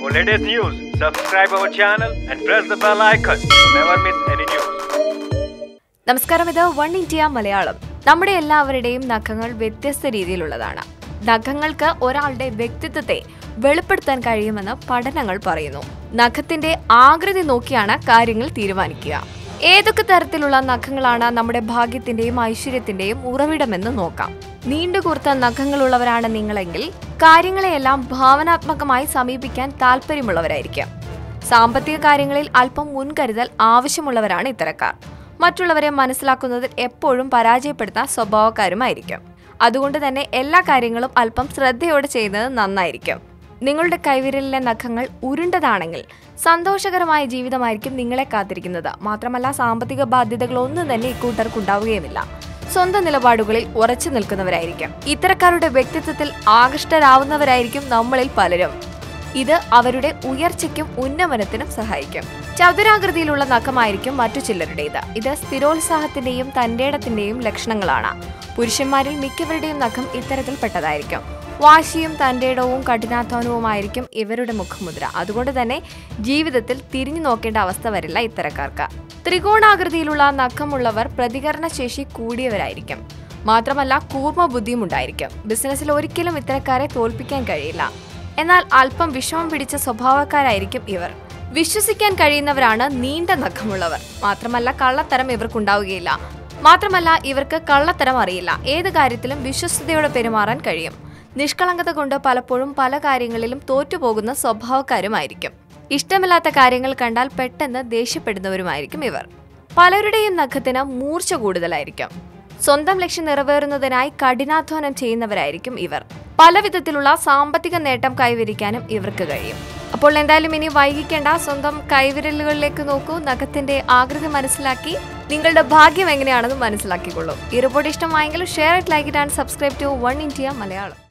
For latest news, subscribe our channel and press the bell icon. Never miss any news. നമസ്കാരം, ഇത് one India Malayalam. നമ്മുടെ എല്ലാവരുടെയും നഖങ്ങൾ വ്യത്യസ്ത രീതിയിലുള്ളതാണ്. നഖങ്ങൾക്ക് ഒരാളുടെ വ്യക്തിത്വത്തെ വെളിപ്പെടുത്താൻ കഴിയുമെന്ന് പഠനങ്ങൾ പറയുന്നു. നഖത്തിന്റെ ആകൃതി നോക്കിയാണ് കാര്യങ്ങൾ തീരുമാനിക്കുക. ഏതൊക്കെ തരത്തിലുള്ള നഖങ്ങളാണ് നമ്മുടെ ഭാഗ്യത്തിന്റെയും ഐശ്വര്യത്തിന്റെയും ഉറവിടമെന്ന് നോക്കാം. നീണ്ടുകൂർത്ത നഖങ്ങളുള്ളവരാണ് നിങ്ങളെങ്കിൽ കാര്യങ്ങളെയെല്ലാം ഭാവനാത്മകമായി സമീപിക്കാൻ താല്പര്യമുള്ളവരായിരിക്കും. സാമ്പത്തിക കാര്യങ്ങളിൽ അല്പം മുൻകരുതൽ ആവശ്യമുള്ളവരാണ് ഇത്തരക്കാർ. മറ്റുള്ളവരെ മനസ്സിലാക്കുന്നതിൽ എപ്പോഴും പരാജയപ്പെടുത്താൻ സ്വഭാവക്കാരുമായിരിക്കും. അതുകൊണ്ട് തന്നെ എല്ലാ കാര്യങ്ങളും അല്പം ശ്രദ്ധയോടെ ചെയ്യുന്നത് നന്നായിരിക്കും. നിങ്ങളുടെ കൈവിരലിലെ നഖങ്ങൾ ഉരുണ്ടതാണെങ്കിൽ സന്തോഷകരമായ ജീവിതമായിരിക്കും നിങ്ങളെ കാത്തിരിക്കുന്നത്. മാത്രമല്ല, സാമ്പത്തിക ബാധ്യതകളൊന്നും തന്നെ ഇക്കൂട്ടർക്കുണ്ടാവുകയുമില്ല. സ്വന്തം നിലപാടുകളിൽ ഉറച്ചു നിൽക്കുന്നവരായിരിക്കും. ഇത്തരക്കാരുടെ വ്യക്തിത്വത്തിൽ ആകൃഷ്ടരാവുന്നവരായിരിക്കും നമ്മളിൽ പലരും. ഇത് അവരുടെ ഉയർച്ചയ്ക്കും ഉന്നമനത്തിനും സഹായിക്കും. ചതുരാകൃതിയിലുള്ള നഖമായിരിക്കും മറ്റു ചിലരുടേത്. ഇത് സ്ഥിരോത്സാഹത്തിന്റെയും തന്റേടത്തിന്റെയും ലക്ഷണങ്ങളാണ്. പുരുഷന്മാരിൽ മിക്കവരുടെയും നഖം ഇത്തരത്തിൽപ്പെട്ടതായിരിക്കും. വാശിയും തന്റേടവും കഠിനാധ്വാനവുമായിരിക്കും ഇവരുടെ മുഖമുദ്ര. അതുകൊണ്ട് തന്നെ ജീവിതത്തിൽ തിരിഞ്ഞു നോക്കേണ്ട അവസ്ഥ വരില്ല ഇത്തരക്കാർക്ക്. ത്രികോണാകൃതിയിലുള്ള നഖമുള്ളവർ പ്രതികരണശേഷി കൂടിയവരായിരിക്കും. മാത്രമല്ല, കൂർമ്മ ബുദ്ധിയും ഉണ്ടായിരിക്കും. ബിസിനസ്സിൽ ഒരിക്കലും ഇത്തരക്കാരെ തോൽപ്പിക്കാൻ കഴിയില്ല. എന്നാൽ അല്പം വിഷമം പിടിച്ച സ്വഭാവക്കാരായിരിക്കും ഇവർ. വിശ്വസിക്കാൻ കഴിയുന്നവരാണ് നീണ്ട നഖമുള്ളവർ. മാത്രമല്ല, കള്ളത്തരം ഇവർക്കുണ്ടാവുകയില്ല. മാത്രമല്ല, ഇവർക്ക് കള്ളത്തരം അറിയില്ല. ഏത് കാര്യത്തിലും വിശ്വസ്തയോടെ പെരുമാറാൻ കഴിയും. നിഷ്കളങ്കത കൊണ്ട് പലപ്പോഴും പല കാര്യങ്ങളിലും തോറ്റുപോകുന്ന സ്വഭാവക്കാരുമായിരിക്കും. ഇഷ്ടമില്ലാത്ത കാര്യങ്ങൾ കണ്ടാൽ പെട്ടെന്ന് ദേഷ്യപ്പെടുന്നവരുമായിരിക്കും ഇവർ. പലരുടെയും നഖത്തിന് മൂർച്ച കൂടുതലായിരിക്കും. സ്വന്തം ലക്ഷ്യം നിറവേറുന്നതിനായി കഠിനാധ്വാനം ചെയ്യുന്നവരായിരിക്കും ഇവർ. പല വിധത്തിലുള്ള സാമ്പത്തിക നേട്ടം കൈവരിക്കാനും ഇവർക്ക് കഴിയും. അപ്പോൾ എന്തായാലും ഇനി വൈകിക്കേണ്ട, സ്വന്തം കൈവിരലുകളിലേക്ക് നോക്കൂ. നഖത്തിന്റെ ആകൃതി മനസ്സിലാക്കി നിങ്ങളുടെ ഭാഗ്യം എങ്ങനെയാണെന്ന് മനസ്സിലാക്കിക്കൊള്ളൂ. ഈ റിപ്പോർട്ട് ഇഷ്ടമായെങ്കിൽ share it, like it and subscribe to One India Malayalam.